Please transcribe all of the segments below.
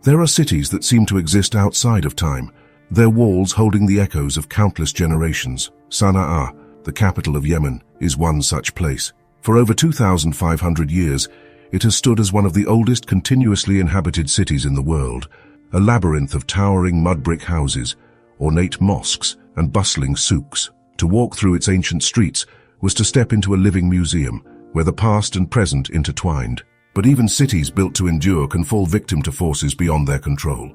There are cities that seem to exist outside of time, their walls holding the echoes of countless generations. Sana'a, the capital of Yemen, is one such place. For over 2,500 years, it has stood as one of the oldest continuously inhabited cities in the world, a labyrinth of towering mud-brick houses, ornate mosques, and bustling souks. To walk through its ancient streets was to step into a living museum, where the past and present intertwined. But even cities built to endure can fall victim to forces beyond their control.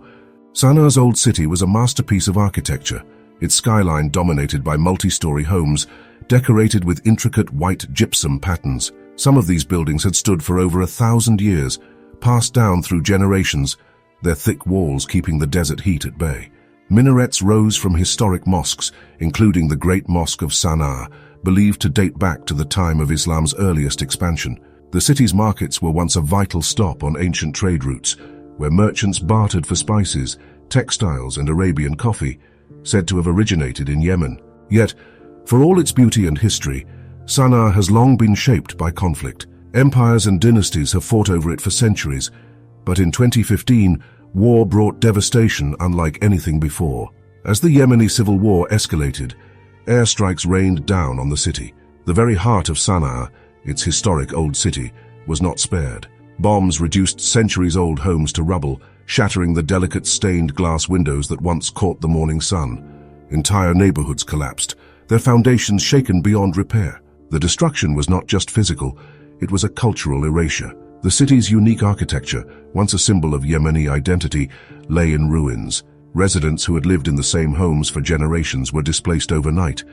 Sana'a's old city was a masterpiece of architecture, its skyline dominated by multi-story homes, decorated with intricate white gypsum patterns. Some of these buildings had stood for over 1,000 years, passed down through generations, their thick walls keeping the desert heat at bay. Minarets rose from historic mosques, including the Great Mosque of Sana'a, believed to date back to the time of Islam's earliest expansion. The city's markets were once a vital stop on ancient trade routes, where merchants bartered for spices, textiles, and Arabian coffee, said to have originated in Yemen. Yet, for all its beauty and history, Sana'a has long been shaped by conflict. Empires and dynasties have fought over it for centuries, but in 2015, war brought devastation unlike anything before. As the Yemeni civil war escalated, airstrikes rained down on the city. The very heart of Sana'a, its historic old city, was not spared. Bombs reduced centuries-old homes to rubble, shattering the delicate stained glass windows that once caught the morning sun. Entire neighborhoods collapsed, their foundations shaken beyond repair. The destruction was not just physical, it was a cultural erasure. The city's unique architecture, once a symbol of Yemeni identity, lay in ruins. Residents who had lived in the same homes for generations were displaced overnight,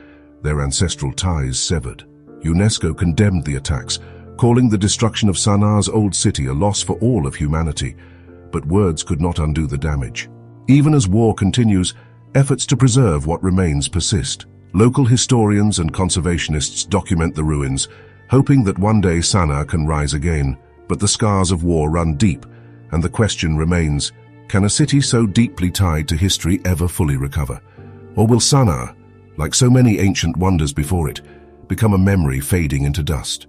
their ancestral ties severed. UNESCO condemned the attacks, calling the destruction of Sana'a's old city a loss for all of humanity. But words could not undo the damage. Even as war continues, efforts to preserve what remains persist. Local historians and conservationists document the ruins, hoping that one day Sana'a can rise again. But the scars of war run deep, and the question remains, can a city so deeply tied to history ever fully recover? Or will Sana'a, like so many ancient wonders before it, become a memory fading into dust?